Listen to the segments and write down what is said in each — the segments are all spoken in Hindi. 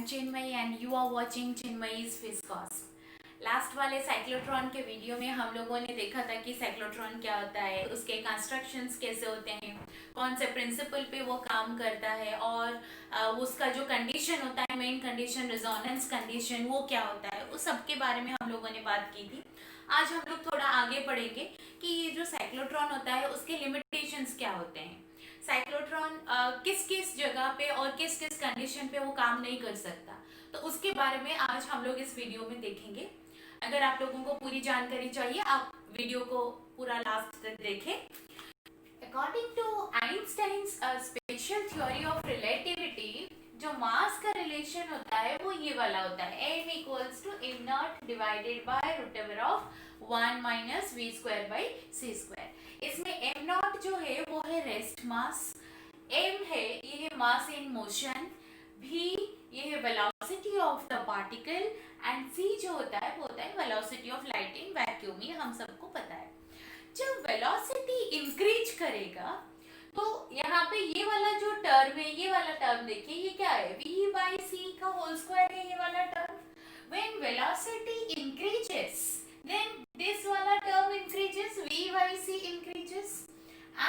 am Chinmay and you are watching Chinmay's Fizcast. Last वाले साइक्लोट्रॉन के वीडियो में हम लोगों ने देखा था कि साइक्लोट्रॉन क्या होता है, उसके कंस्ट्रक्शंस कैसे होते हैं, कौन से प्रिंसिपल पे वो काम करता है और उसका जो कंडीशन होता है, मेन कंडीशन रेजोनेंस कंडीशन, वो क्या होता है, उस सब के बारे में हम लोगों ने बात की थी। आज हम लोग थोड़ा आगे बढ़ेंगे कि ये जो साइक्लोट्रॉन होता है उसके लिमिटेशंस क्या होते हैं, साइक्लोट्रॉन किस किस जगह पे और किस किस कंडीशन पे वो काम नहीं कर सकता, तो उसके बारे में आज हम लोग इस वीडियो में देखेंगे। अगर आप लोगों को पूरी जानकारी चाहिए, आप वीडियो को पूरा लास्ट तक देखें। According to Einstein's special theory of relativity, जो मास का रिलेशन होता है वो ये वाला होता है, m equals to m naught divided by root over of 1 minus v square by c square. इसमें m नॉट जो है वो है रेस्ट मास, m है ये है मास इन मोशन, v ये है velocity of the particle and c जो होता है वो होता है velocity of light in vacuum. ये हम सबको पता है। जब वेलोसिटी इंक्रीज करेगा तो यहाँ पे ये वाला जो टर्म है, ये वाला टर्म देखिए, ये क्या है, v बाई c का होल स्क्वायर है ये वाला term. When velocity increases then this वाला term increases, v by c increases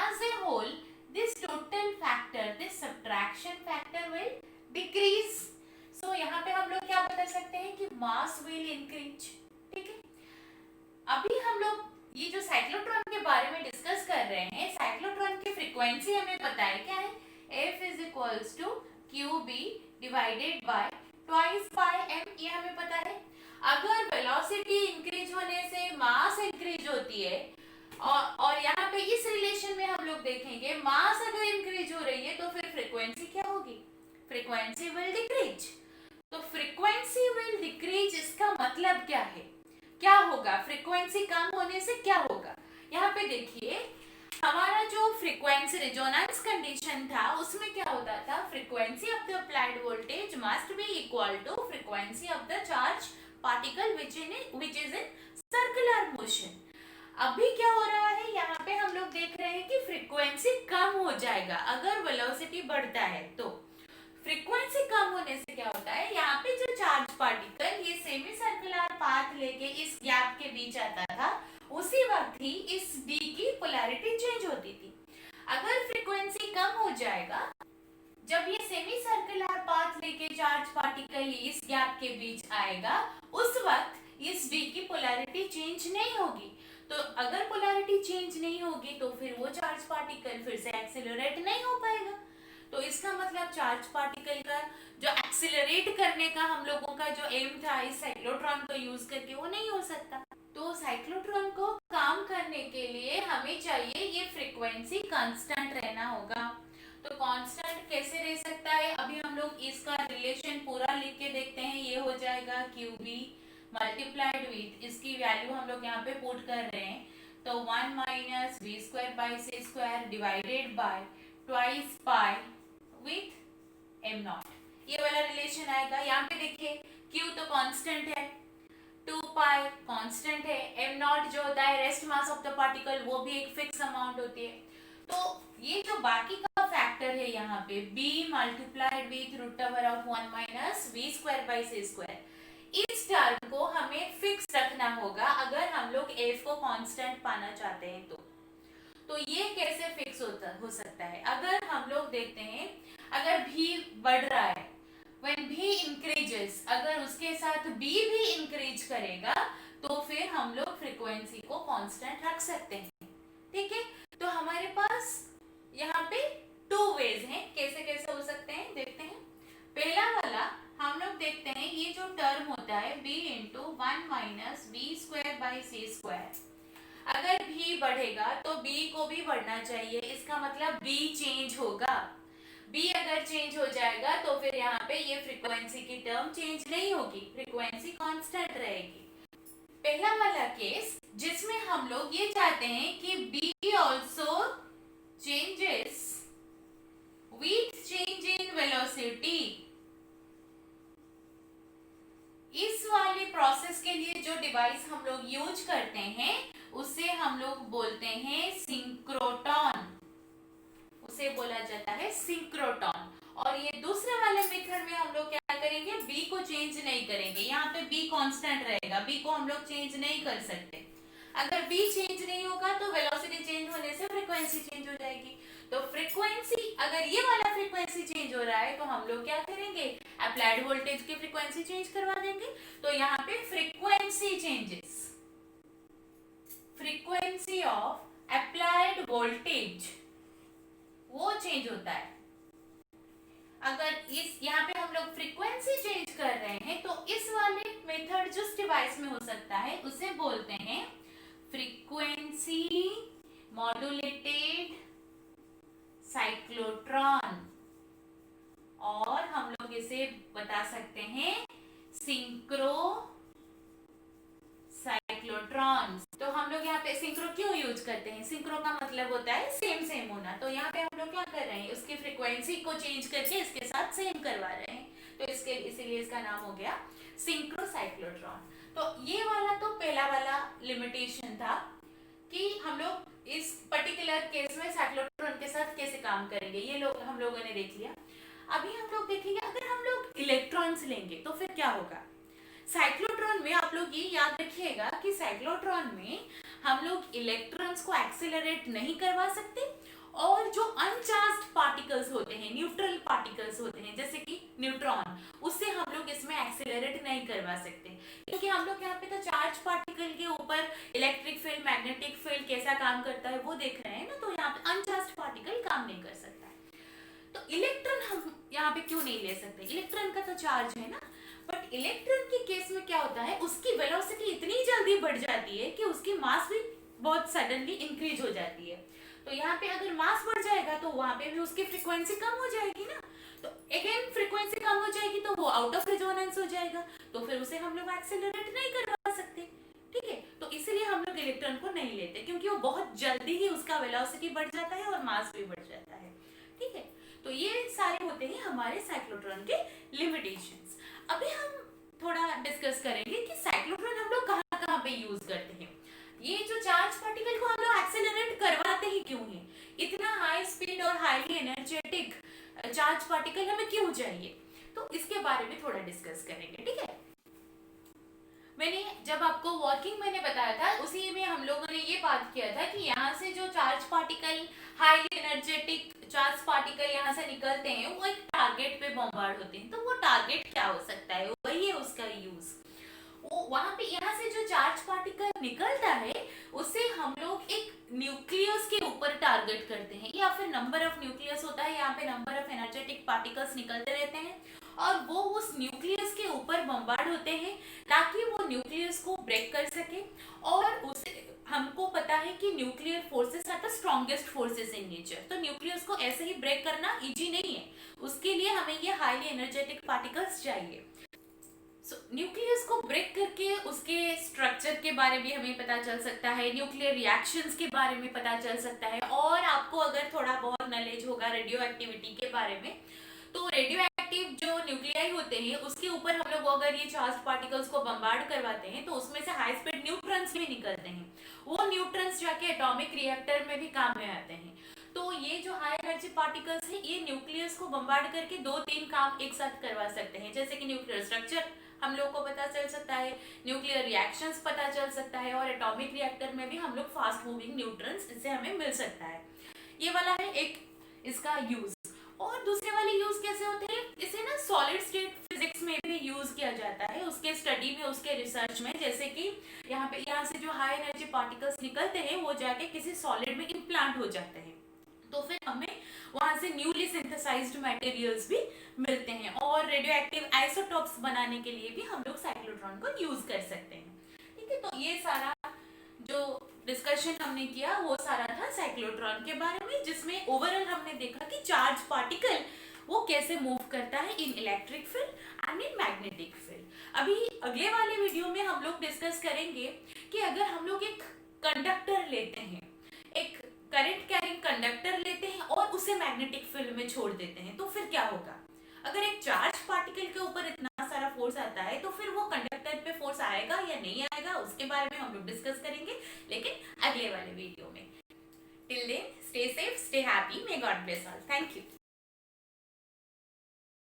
as a whole, this total factor, this subtraction factor will decrease. So यहाँ पे हम लोग क्या बता सकते हैं कि mass will increase। ठीक है, अभी हम लोग ये जो साइक्लोट्रॉन के बारे में डिस्कस कर रहे हैं, साइक्लोट्रॉन की फ्रीक्वेंसी हमें पता है क्या है, f is equals to qb divided by twice pi m, ये हमें पता है। अगर वेलोसिटी इंक्रीज होने से मास इंक्रीज होती है और यहाँ पे इस रिलेशन में हम लोग देखेंगे मास अगर इंक्रीज हो रही है तो फिर फ्रीक्वेंसी क्या होगी, फ्रीक्वेंसी विल डिक्रीज। तो फ्रीक्वेंसी विल डिक्रीज, इसका मतलब क्या है, क्या होगा, फ्रीक्वेंसी कम होने से क्या होगा। यहाँ पे देखिए हमारा जो फ्रीक्वेंसी रेजोनेंस कंडीशन था उसमें क्या होता था, frequency of the applied voltage must be equal to frequency of the charge particle which is in circular motion. अभी क्या हो रहा है, यहाँ पे हम लोग देख रहे हैं कि फ्रीक्वेंसी कम हो जाएगा अगर वेलोसिटी बढ़ता है। तो फ्रीक्वेंसी कम होने से क्या होता है, यहाँ पे जो चार्ज पार्टिकल ये सेमी सर्कुलर पाथ लेके इस गैप के बीच आता था, उसी वक्त ही इस डी की पोलैरिटी चेंज होती थी। अगर फ्रीक्वेंसी कम हो जाएगा, जब ये सेमी सर्कुलर पाथ लेके चार्ज पार्टिकल इस गैप के बीच आएगा, उस वक्त इस डी की पोलैरिटी चेंज नहीं होगी। तो अगर पोलैरिटी चेंज नहीं होगी तो फिर वो चार्ज पार्टिकल फिर से एक्सेलरेट नहीं हो पाएगा। तो इसका मतलब चार्ज पार्टिकल का जो एक्सेलरेट करने का हम लोगों का जो एम था इस साइक्लोट्रॉन को यूज करके, वो नहीं हो सकता। तो साइक्लोट्रॉन को काम करने के लिए हमें चाहिए ये फ्रीक्वेंसी कांस्टेंट रहना होगा। तो कांस्टेंट कैसे रह सकता है, अभी हम लोग इसका रिलेशन पूरा लिख के देखते हैं। ये हो जाएगा QB मल्टीप्लाइड विथ, इसकी वैल्यू हम लोग यहाँ पे पुट कर रहे हैं, तो 1 minus v square by c square divided by twice pi with m naught, ये वाला रिलेशन आएगा। यहाँ पे देखिए Q तो कांस्टेंट है, 2 पाई कांस्टेंट है, m नॉट जो होता है rest mass of the particle, वो भी एक फिक्स अमाउंट होती है। तो ये जो बाकी का फैक्टर है यहाँ पे b multiplied with root over of 1 minus v square by c square, इस टर्म को हमें फिक्स रखना होगा अगर हम लोग f को कांस्टेंट पाना चाहते हैं। तो ये कैसे फिक्स हो सकता है, अगर हम लोग देखते हैं अगर v बढ़ रहा है, when v increases, अगर उसके साथ b भी इंक्रीज करेगा तो फिर हम लोग फ्रीक्वेंसी को कांस्टेंट रख सकते हैं। ठीक है, तो हमारे पास यहाँ पे 2 वेज हैं, कैसे कैसे हो सकते हैं देखते हैं। पहला वाला हम लोग देखते हैं, ये जो टर्म होता है b into 1 minus v square by c square, अगर v बढ़ेगा तो b को भी बढ़ना चाहिए, इसका मतलब b चेंज होगा। b अगर चेंज हो जाएगा तो फिर यहाँ पे ये फ्रीक्वेंसी की टर्म चेंज नहीं होगी, फ्रीक्वेंसी कांस्टेंट रहेगी। पहला वाला केस जिसमें हम लोग ये चाहते हैं कि b also changes with change in velocity, इस वाले प्रोसेस के लिए जो डिवाइस हम लोग यूज करते हैं उसे हम लोग बोलते हैं सिंक्रोटॉन, उसे बोला जाता है सिंक्रोटॉन। और ये दूसरे वाले मेथड में हम लोग क्या करेंगे, बी को चेंज नहीं करेंगे। यहाँ पे बी कांस्टेंट रहेगा, बी को हम लोग चेंज नहीं कर सकते। अगर बी चेंज नहीं होगा तो वेलोसिटी चेंज होने से फ्रीक्वेंसी चेंज हो जाएगी। तो फ्रीक्वेंसी, अगर ये वाला फ्रीक्वेंसी चेंज हो रहा है तो हम लोग क्या करेंगे, अप्लाइड वोल्टेज की फ्रीक्वेंसी चेंज करवा देंगे। तो यहाँ पे frequency changes, frequency of applied voltage वो चेंज होता है। अगर इस यहाँ पे हम लोग फ्रीक्वेंसी चेंज कर रहे हैं तो इस वाले मेथड जिस डिवाइस में हो सकता है उसे बोलते हैं फ्रीक्वेंसी मॉड्यूलेटेड साइक्लोट्रॉन, और हम लोग इसे बता सकते हैं सिंक्रो साइक्लोट्रॉन्स। तो हम लोग यहाँ पे सिंक्रो क्यों यूज करते हैं, सिंक्रो का मतलब होता है सेम सेम होना। तो यहाँ पे हम लोग क्या कर रहे हैं, उसकी फ्रीक्वेंसी को चेंज करके इसके साथ सेम करवा रहे हैं, तो इसके इसीलिए इसका नाम हो गया सिंक्रो साइक्लोट्रॉन। तो ये वाला तो पहला वाला लिमिटेशन था कि हम लोग इस पर्टिकुलर केस में साइक्लोट्रॉन के साथ कैसे काम करेंगे, ये लोग हम लोगों ने देख लिया। अभी हम लोग देखेंगे अगर हम लोग इलेक्ट्रॉन्स लेंगे तो फिर क्या होगा। साइक्लोट्रॉन में आप लोग ये याद रखिएगा कि साइक्लोट्रॉन में हम लोग इलेक्ट्रॉन्स को एक्सेलरेट नहीं करवा सकते, और जो अनचार्ज्ड पार्टिकल्स होते हैं, न्यूट्रल पार्टिकल्स होते हैं जैसे कि न्यूट्रॉन, उससे हम लोग इसमें एक्सेलरेट नहीं करवा सकते, क्योंकि हम लोग यहाँ पे तो चार्ज पार्टिकल के ऊपर इलेक्ट्रिक फील्ड, मैग्नेटिक फील्ड कैसा काम करता है वो देख रहे हैं ना। तो यहाँ पे अनचार्ज्ड पार्टिकल काम नहीं कर सकता है। तो इलेक्ट्रॉन हम यहाँ पे क्यों नहीं ले सकते, इलेक्ट्रॉन का तो चार्ज है ना। बट इलेक्ट्रॉन के केस में क्या होता है, उसकी वेलोसिटी इतनी जल्दी बढ़ जाती है कि उसकी मास भी बहुत सडनली इंक्रीज हो जाती है। तो यहाँ पे अगर मास बढ़ जाएगा तो वहां पे भी उसकी फ्रीक्वेंसी कम हो जाएगी ना। तो अगेन फ्रीक्वेंसी कम हो जाएगी तो वो आउट ऑफ रेजोनेंस हो जाएगा, तो फिर उसे हम लोग एक्सेलरेट नहीं करवा सकते। ठीक है, तो इसीलिए हम लोग इलेक्ट्रॉन को नहीं लेते, क्योंकि वो बहुत जल्दी ही उसका वेलोसिटी बढ़ जाता है और मास भी बढ़ जाता है। ठीक है, तो ये सारे होते हैं हमारे साइक्लोट्रॉन के लिमिटेशंस। अभी हम थोड़ा डिस्कस करेंगे कि साइक्लोट्रॉन हम लोग कहाँ कहाँ पे यूज करते हैं। ये जो चार्ज पार्टिकल को हम लोग एक्सेलरेट करवाते ही क्यों हैं, इतना हाई स्पीड और हाईली एनर्जेटिक चार्ज पार्टिकल हमें क्यों चाहिए, तो इसके बारे में थोड़ा डिस्कस करेंगे। ठीक है, मैंने जब आपको वर्किंग मैंने बताया था उसी में हम लोगों ने ये बात किया था कि यहाँ से जो charge particle, highly energetic charge particle यहाँ से निकलते हैं वो एक टारगेट पे बॉम्बार्ड होते हैं। तो वो टारगेट क्या हो सकता है, वही है उसका यूज। वो वहां पे यहाँ से जो चार्ज पार्टिकल निकलता है उसे हम लोग एक न्यूक्लियस के ऊपर टारगेट करते हैं, या फिर नंबर ऑफ न्यूक्लियस होता है, यहाँ पे नंबर ऑफ एनर्जेटिक पार्टिकल्स निकलते रहते हैं और वो उस न्यूक्लियस के ऊपर बम्बार्ड होते हैं ताकि वो न्यूक्लियस को ब्रेक कर सके। और उसे हमको पता है कि nuclear forces are the strongest forces in nature, तो न्यूक्लियस को ऐसे ही ब्रेक करना इजी नहीं है, उसके लिए हमें ये हाईली एनर्जेटिक पार्टिकल्स चाहिए। न्यूक्लियस को ब्रेक करके उसके स्ट्रक्चर के बारे में हमें पता चल सकता है, न्यूक्लियर रिएक्शंस के बारे में पता चल सकता है। और आपको अगर थोड़ा बहुत नॉलेज होगा रेडियो एक्टिविटी के बारे में, तो रेडियो एक्टिव जो न्यूक्लियाई होते हैं उसके ऊपर हम लोग अगर ये चार्ज पार्टिकल्स को बम्बार्ड करवाते हैं तो उसमें से हाई स्पीड न्यूट्रॉन्स भी निकलते हैं, वो न्यूट्रॉन्स जाके एटॉमिक रिएक्टर में भी काम में आते हैं। तो ये जो हाई एनर्जी पार्टिकल्स है ये न्यूक्लियस को बम्बार्ड करके 2-3 काम एक साथ करवा सकते हैं, जैसे कि न्यूक्लियर स्ट्रक्चर हम लोग को पता चल सकता है, न्यूक्लियर रिएक्शंस पता चल सकता है, और एटॉमिक रिएक्टर में भी हम लोग फास्ट मूविंग न्यूट्रॉन्स इससे हमें मिल सकता है। ये वाला है एक इसका यूज। और दूसरे वाले यूज कैसे होते हैं, इसे ना सॉलिड स्टेट फिजिक्स में भी यूज किया जाता है, उसके स्टडी में, उसके रिसर्च में। जैसे कि यहाँ से जो हाई एनर्जी पार्टिकल्स निकलते हैं वो जाके किसी सॉलिड में इम्प्लांट हो जाते हैं, तो फिर हमें वहां से न्यूली सिंथेसाइज्ड मटेरियल्स भी मिलते हैं। और रेडियो एक्टिव आइसोटॉप्स बनाने के लिए भी हम लोग साइक्लोट्रॉन को यूज कर सकते हैं। ठीक है, तो ये सारा जो डिस्कशन हमने किया वो सारा था साइक्लोट्रॉन के बारे में, जिसमें ओवरऑल हमने देखा कि चार्ज पार्टिकल वो कैसे मूव करता है इन electric field and in magnetic field. अभी अगले वाले वीडियो में हम लोग डिस्कस करेंगे कि अगर हम लोग एक कंडक्टर लेते हैं, एक करंट कैरिंग कंडक्टर लेते हैं और उसे मैग्नेटिक फील्ड में छोड़ देते हैं, तो फिर क्या होगा। अगर एक चार्ज पार्टिकल के ऊपर इतना सारा फोर्स आता है तो फिर वो कंडक्टर पे फोर्स आएगा या नहीं आएगा, उसके बारे में हम लोग डिस्कस करेंगे, लेकिन अगले वाले वीडियो में। Till then stay safe, stay happy, may God bless all. Thank you.